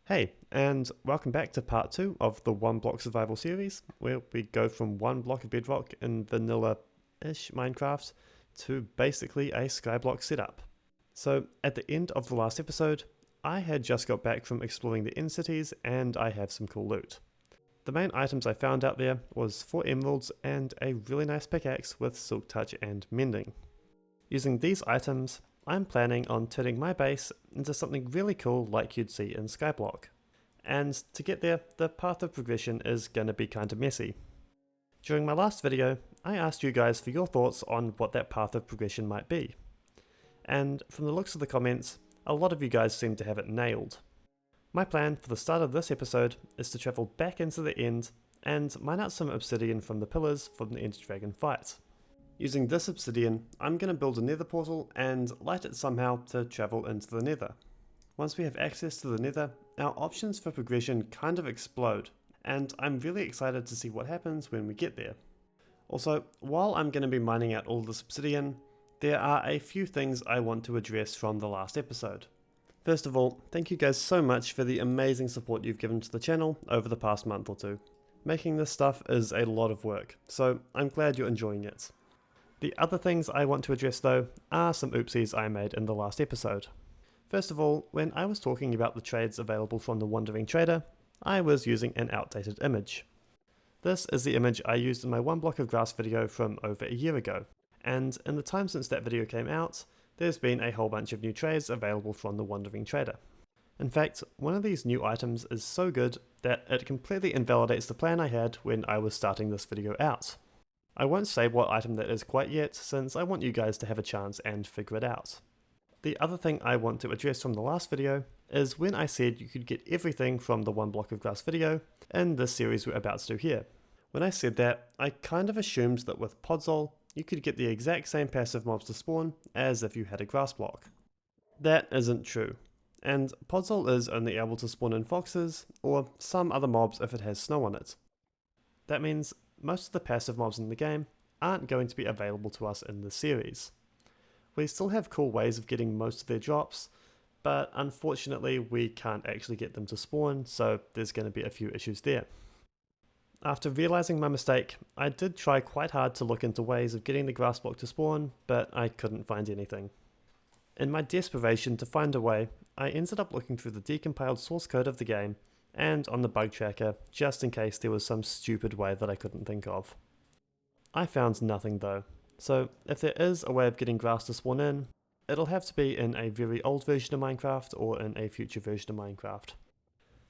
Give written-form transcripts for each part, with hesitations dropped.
Hey, and welcome back to part 2 of the One Block Survival series, where we go from one block of bedrock in vanilla-ish Minecraft to basically a skyblock setup. So, at the end of the last episode, I had just got back from exploring the end cities and I have some cool loot. The main items I found out there was 4 emeralds and a really nice pickaxe with silk touch and mending. Using these items, I'm planning on turning my base into something really cool like you'd see in Skyblock. And to get there, the path of progression is going to be kinda messy. During my last video, I asked you guys for your thoughts on what that path of progression might be. And from the looks of the comments, a lot of you guys seem to have it nailed. My plan for the start of this episode is to travel back into the end and mine out some obsidian from the pillars from the Ender Dragon fight. Using this obsidian, I'm going to build a nether portal and light it somehow to travel into the nether. Once we have access to the nether, our options for progression kind of explode, and I'm really excited to see what happens when we get there. Also, while I'm going to be mining out all this obsidian, there are a few things I want to address from the last episode. First of all, thank you guys so much for the amazing support you've given to the channel over the past month or two. Making this stuff is a lot of work, so I'm glad you're enjoying it. The other things I want to address though are some oopsies I made in the last episode. First of all, when I was talking about the trades available from the Wandering Trader, I was using an outdated image. This is the image I used in my one block of grass video from over a year ago, and in the time since that video came out, there's been a whole bunch of new trades available from the Wandering Trader. In fact, one of these new items is so good that it completely invalidates the plan I had when I was starting this video out. I won't say what item that is quite yet, since I want you guys to have a chance and figure it out. The other thing I want to address from the last video is when I said you could get everything from the one block of grass video in this series we're about to do here. When I said that, I kind of assumed that with Podzol, you could get the exact same passive mobs to spawn as if you had a grass block. That isn't true, and Podzol is only able to spawn in foxes or some other mobs if it has snow on it. That means most of the passive mobs in the game aren't going to be available to us in this series. We still have cool ways of getting most of their drops, but unfortunately we can't actually get them to spawn, so there's going to be a few issues there. After realizing my mistake, I did try quite hard to look into ways of getting the grass block to spawn, but I couldn't find anything. In my desperation to find a way, I ended up looking through the decompiled source code of the game and on the bug tracker, just in case there was some stupid way that I couldn't think of. I found nothing though, so if there is a way of getting grass to spawn in, it'll have to be in a very old version of Minecraft or in a future version of Minecraft.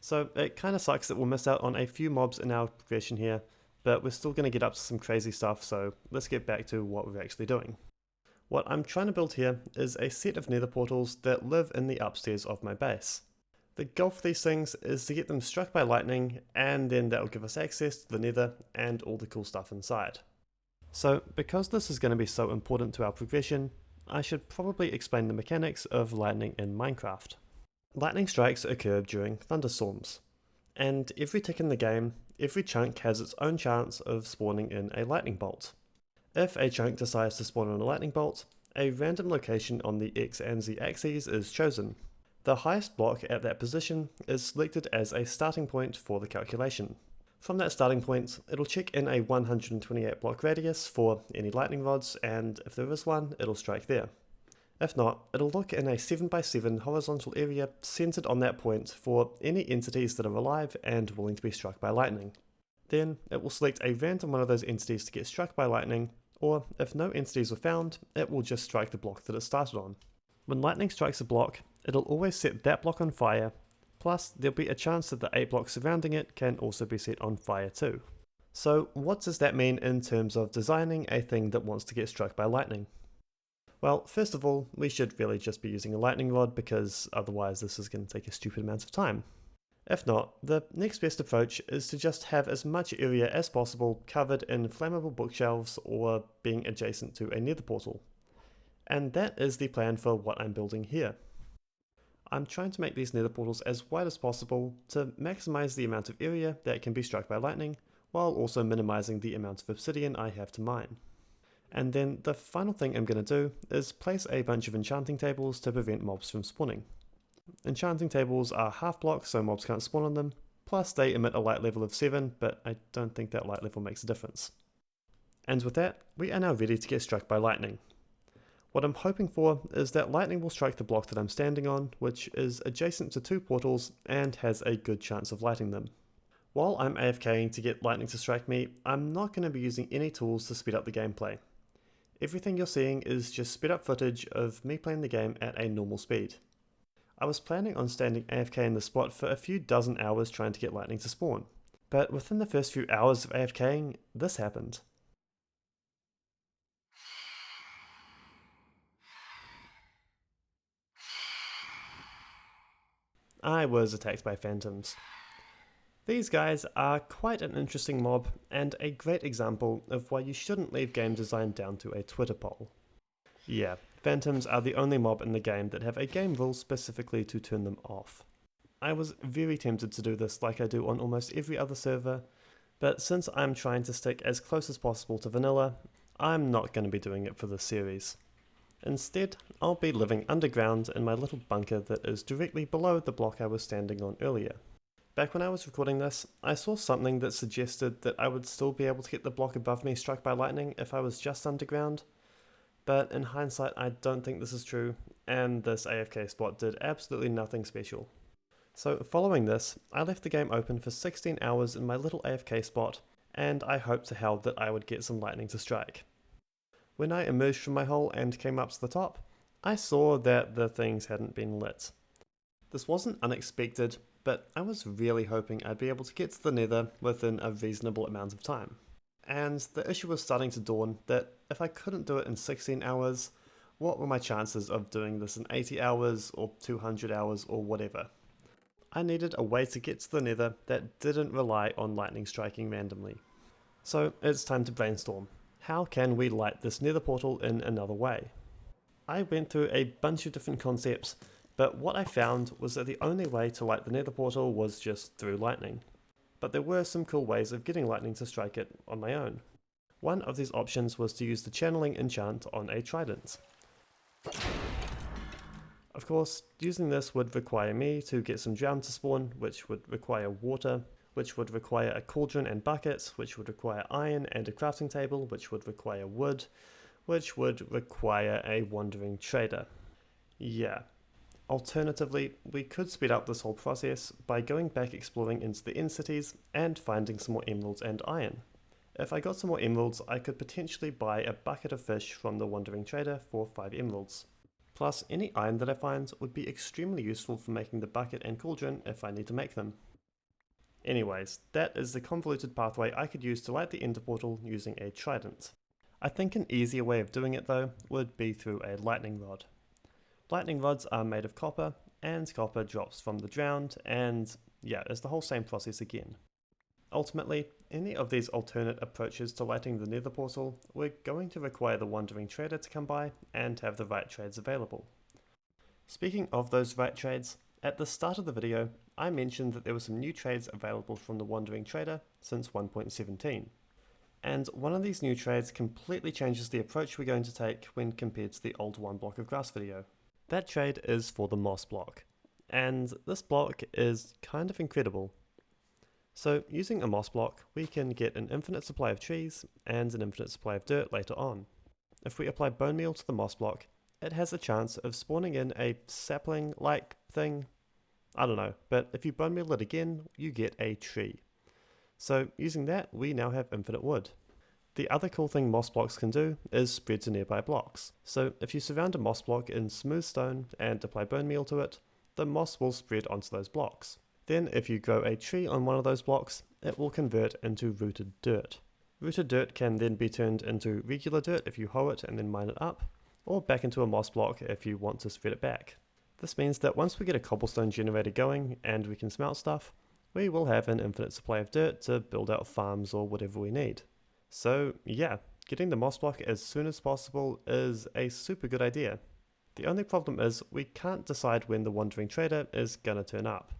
So it kinda sucks that we'll miss out on a few mobs in our progression here, but we're still gonna get up to some crazy stuff, so let's get back to what we're actually doing. What I'm trying to build here is a set of nether portals that live in the upstairs of my base. The goal for these things is to get them struck by lightning, and then that'll give us access to the nether and all the cool stuff inside. So because this is going to be so important to our progression, I should probably explain the mechanics of lightning in Minecraft. Lightning strikes occur during thunderstorms, and every tick in the game, every chunk has its own chance of spawning in a lightning bolt. If a chunk decides to spawn in a lightning bolt, a random location on the X and Z axes is chosen. The highest block at that position is selected as a starting point for the calculation. From that starting point, it'll check in a 128 block radius for any lightning rods, and if there is one, it'll strike there. If not, it'll look in a 7x7 horizontal area centered on that point for any entities that are alive and willing to be struck by lightning. Then, it will select a random one of those entities to get struck by lightning, or if no entities were found, it will just strike the block that it started on. When lightning strikes a block, it'll always set that block on fire, plus there'll be a chance that the 8 blocks surrounding it can also be set on fire too. So what does that mean in terms of designing a thing that wants to get struck by lightning? Well, first of all, we should really just be using a lightning rod because otherwise this is going to take a stupid amount of time. If not, the next best approach is to just have as much area as possible covered in flammable bookshelves or being adjacent to a nether portal. And that is the plan for what I'm building here. I'm trying to make these nether portals as wide as possible to maximize the amount of area that can be struck by lightning, while also minimizing the amount of obsidian I have to mine. And then the final thing I'm going to do is place a bunch of enchanting tables to prevent mobs from spawning. Enchanting tables are half blocks so mobs can't spawn on them, plus they emit a light level of 7, but I don't think that light level makes a difference. And with that, we are now ready to get struck by lightning. What I'm hoping for is that lightning will strike the block that I'm standing on, which is adjacent to 2 portals and has a good chance of lighting them. While I'm AFKing to get lightning to strike me, I'm not going to be using any tools to speed up the gameplay. Everything you're seeing is just sped up footage of me playing the game at a normal speed. I was planning on standing AFK in the spot for a few dozen hours trying to get lightning to spawn, but within the first few hours of AFKing, this happened. I was attacked by phantoms. These guys are quite an interesting mob and a great example of why you shouldn't leave game design down to a Twitter poll. Yeah, phantoms are the only mob in the game that have a game rule specifically to turn them off. I was very tempted to do this like I do on almost every other server, but since I'm trying to stick as close as possible to vanilla, I'm not going to be doing it for this series. Instead, I'll be living underground in my little bunker that is directly below the block I was standing on earlier. Back when I was recording this, I saw something that suggested that I would still be able to get the block above me struck by lightning if I was just underground, but in hindsight I don't think this is true, and this AFK spot did absolutely nothing special. So following this, I left the game open for 16 hours in my little AFK spot, and I hoped to hell that I would get some lightning to strike. When I emerged from my hole and came up to the top, I saw that the things hadn't been lit. This wasn't unexpected, but I was really hoping I'd be able to get to the Nether within a reasonable amount of time. And the issue was starting to dawn that if I couldn't do it in 16 hours, what were my chances of doing this in 80 hours or 200 hours or whatever? I needed a way to get to the Nether that didn't rely on lightning striking randomly. So it's time to brainstorm. How can we light this Nether portal in another way? I went through a bunch of different concepts, but what I found was that the only way to light the Nether portal was just through lightning. But there were some cool ways of getting lightning to strike it on my own. One of these options was to use the channeling enchant on a trident. Of course, using this would require me to get some drown to spawn, which would require water, which would require a cauldron and buckets, which would require iron and a crafting table, which would require wood, which would require a wandering trader. Yeah. Alternatively, we could speed up this whole process by going back exploring into the end cities and finding some more emeralds and iron. If I got some more emeralds, I could potentially buy a bucket of fish from the wandering trader for 5 emeralds. Plus, any iron that I find would be extremely useful for making the bucket and cauldron if I need to make them. Anyways, that is the convoluted pathway I could use to light the ender portal using a trident. I think an easier way of doing it though would be through a lightning rod. Lightning rods are made of copper, and copper drops from the drowned, and yeah, it's the whole same process again. Ultimately, any of these alternate approaches to lighting the Nether portal were going to require the wandering trader to come by and have the right trades available. Speaking of those right trades, at the start of the video, I mentioned that there were some new trades available from the wandering trader since 1.17. And one of these new trades completely changes the approach we're going to take when compared to the old 1 block of grass video. That trade is for the moss block, and this block is kind of incredible. So using a moss block, we can get an infinite supply of trees and an infinite supply of dirt later on. If we apply bone meal to the moss block, it has a chance of spawning in a sapling-like thing. I don't know, but if you bone meal it again, you get a tree. So using that, we now have infinite wood. The other cool thing moss blocks can do is spread to nearby blocks. So if you surround a moss block in smooth stone and apply bone meal to it, the moss will spread onto those blocks. Then if you grow a tree on one of those blocks, it will convert into rooted dirt. Rooted dirt can then be turned into regular dirt if you hoe it and then mine it up, or back into a moss block if you want to spread it back. This means that once we get a cobblestone generator going and we can smelt stuff, we will have an infinite supply of dirt to build out farms or whatever we need. So yeah, getting the moss block as soon as possible is a super good idea. The only problem is we can't decide when the wandering trader is gonna turn up.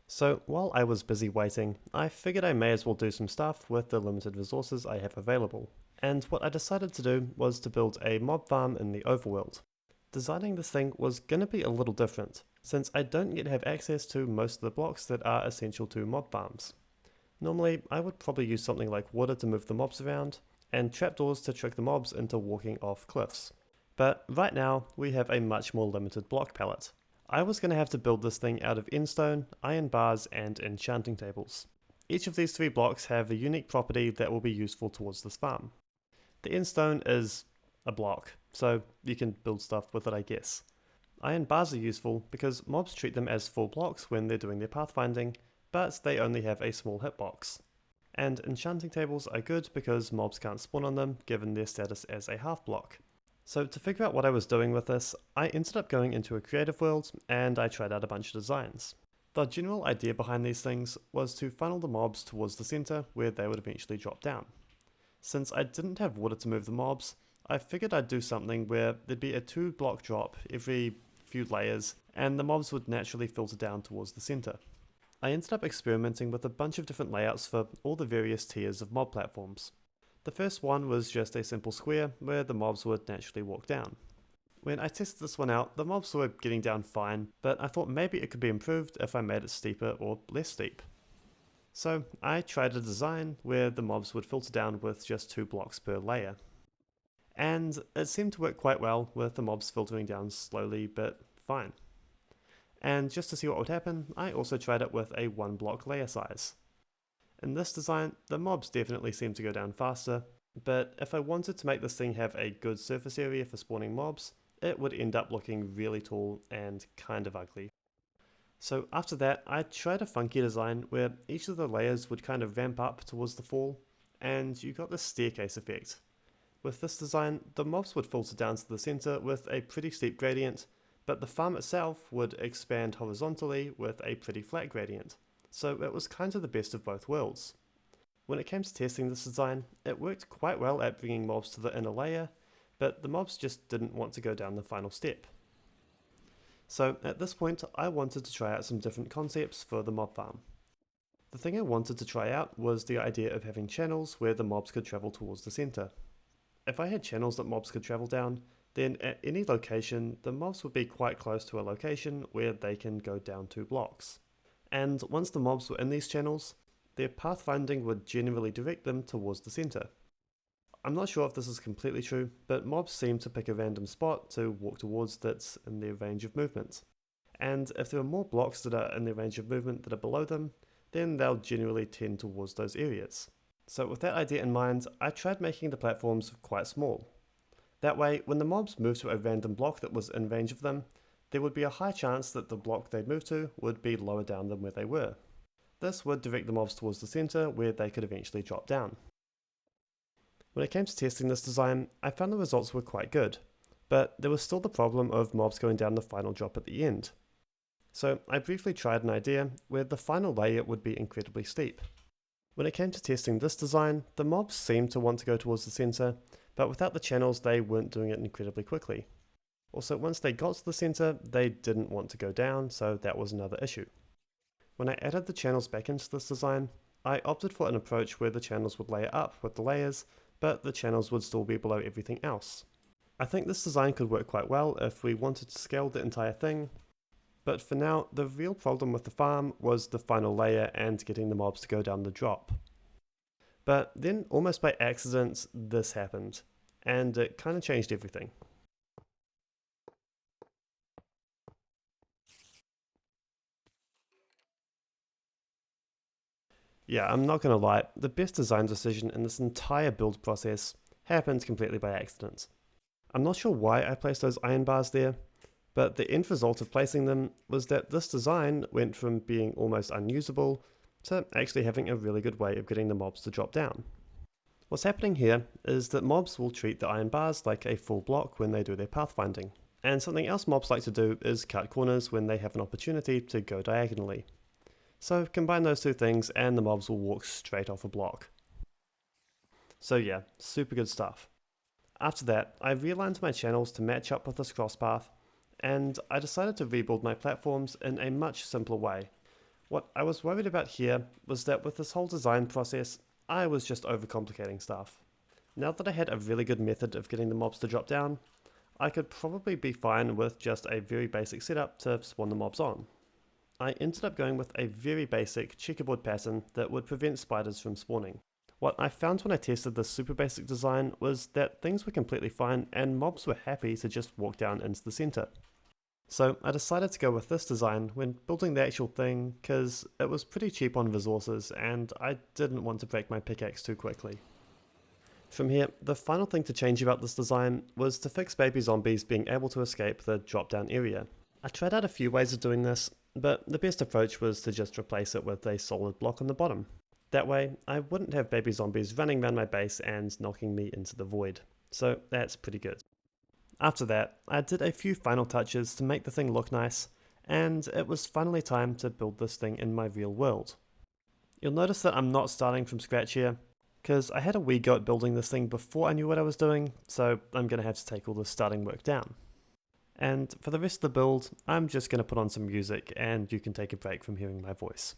So while I was busy waiting, I figured I may as well do some stuff with the limited resources I have available. And what I decided to do was to build a mob farm in the overworld. Designing this thing was gonna be a little different. since I don't yet have access to most of the blocks that are essential to mob farms. Normally, I would probably use something like water to move the mobs around, and trapdoors to trick the mobs into walking off cliffs. But right now, we have a much more limited block palette. I was going to have to build this thing out of endstone, iron bars, and enchanting tables. Each of these 3 blocks have a unique property that will be useful towards this farm. The endstone is a block, so you can build stuff with it, I guess. Iron bars are useful because mobs treat them as full blocks when they're doing their pathfinding, but they only have a small hitbox. And enchanting tables are good because mobs can't spawn on them given their status as a half block. So to figure out what I was doing with this, I ended up going into a creative world and I tried out a bunch of designs. The general idea behind these things was to funnel the mobs towards the center where they would eventually drop down. Since I didn't have water to move the mobs, I figured I'd do something where there'd be a 2 block drop every few layers and the mobs would naturally filter down towards the center. I ended up experimenting with a bunch of different layouts for all the various tiers of mob platforms. The first one was just a simple square where the mobs would naturally walk down. When I tested this one out, the mobs were getting down fine, but I thought maybe it could be improved if I made it steeper or less steep. So I tried a design where the mobs would filter down with just 2 blocks per layer. And it seemed to work quite well with the mobs filtering down slowly but fine. And just to see what would happen, I also tried it with a 1 block layer size. In this design, the mobs definitely seem to go down faster, but if I wanted to make this thing have a good surface area for spawning mobs, it would end up looking really tall and kind of ugly. So after that, I tried a funky design where each of the layers would kind of ramp up towards the fall, and you got this staircase effect. With this design, the mobs would filter down to the center with a pretty steep gradient, but the farm itself would expand horizontally with a pretty flat gradient, so it was kind of the best of both worlds. When it came to testing this design, it worked quite well at bringing mobs to the inner layer, but the mobs just didn't want to go down the final step. So at this point, I wanted to try out some different concepts for the mob farm. The thing I wanted to try out was the idea of having channels where the mobs could travel towards the center. If I had channels that mobs could travel down, then at any location, the mobs would be quite close to a location where they can go down 2 blocks. And once the mobs were in these channels, their pathfinding would generally direct them towards the center. I'm not sure if this is completely true, but mobs seem to pick a random spot to walk towards that's in their range of movement. And if there are more blocks that are in their range of movement that are below them, then they'll generally tend towards those areas. So with that idea in mind, I tried making the platforms quite small. That way, when the mobs moved to a random block that was in range of them, there would be a high chance that the block they'd moved to would be lower down than where they were. This would direct the mobs towards the center where they could eventually drop down. When it came to testing this design, I found the results were quite good, but there was still the problem of mobs going down the final drop at the end. So I briefly tried an idea where the final layer would be incredibly steep. When it came to testing this design, the mobs seemed to want to go towards the center, but without the channels they weren't doing it incredibly quickly. Also, once they got to the center, they didn't want to go down, so that was another issue. When I added the channels back into this design, I opted for an approach where the channels would layer up with the layers, but the channels would still be below everything else. I think this design could work quite well if we wanted to scale the entire thing, but for now, the real problem with the farm was the final layer and getting the mobs to go down the drop. But then, almost by accident, this happened, and it kind of changed everything. Yeah, I'm not gonna lie, the best design decision in this entire build process happened completely by accident. I'm not sure why I placed those iron bars there, but the end result of placing them was that this design went from being almost unusable to actually having a really good way of getting the mobs to drop down. What's happening here is that mobs will treat the iron bars like a full block when they do their pathfinding, and something else mobs like to do is cut corners when they have an opportunity to go diagonally. So combine those 2 things and the mobs will walk straight off a block. So yeah, super good stuff. After that, I realigned my channels to match up with this crosspath, and I decided to rebuild my platforms in a much simpler way. What I was worried about here was that with this whole design process, I was just overcomplicating stuff. Now that I had a really good method of getting the mobs to drop down, I could probably be fine with just a very basic setup to spawn the mobs on. I ended up going with a very basic checkerboard pattern that would prevent spiders from spawning. What I found when I tested this super basic design was that things were completely fine and mobs were happy to just walk down into the center. So I decided to go with this design when building the actual thing because it was pretty cheap on resources and I didn't want to break my pickaxe too quickly. From here, the final thing to change about this design was to fix baby zombies being able to escape the drop down area. I tried out a few ways of doing this, but the best approach was to just replace it with a solid block on the bottom. That way, I wouldn't have baby zombies running around my base and knocking me into the void, so that's pretty good. After that, I did a few final touches to make the thing look nice, and it was finally time to build this thing in my real world. You'll notice that I'm not starting from scratch here, because I had a wee go at building this thing before I knew what I was doing, so I'm going to have to take all the starting work down. And for the rest of the build, I'm just going to put on some music and you can take a break from hearing my voice.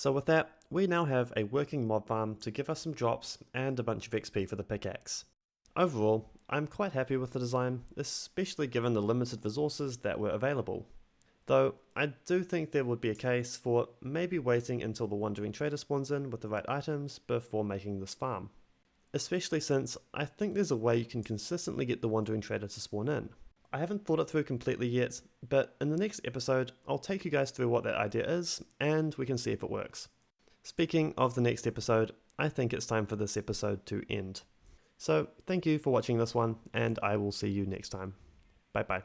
So with that, we now have a working mob farm to give us some drops and a bunch of XP for the pickaxe. Overall, I'm quite happy with the design, especially given the limited resources that were available. Though, I do think there would be a case for maybe waiting until the Wandering Trader spawns in with the right items before making this farm. Especially since I think there's a way you can consistently get the Wandering Trader to spawn in. I haven't thought it through completely yet, but in the next episode, I'll take you guys through what that idea is, and we can see if it works. Speaking of the next episode, I think it's time for this episode to end. So, thank you for watching this one, and I will see you next time. Bye bye.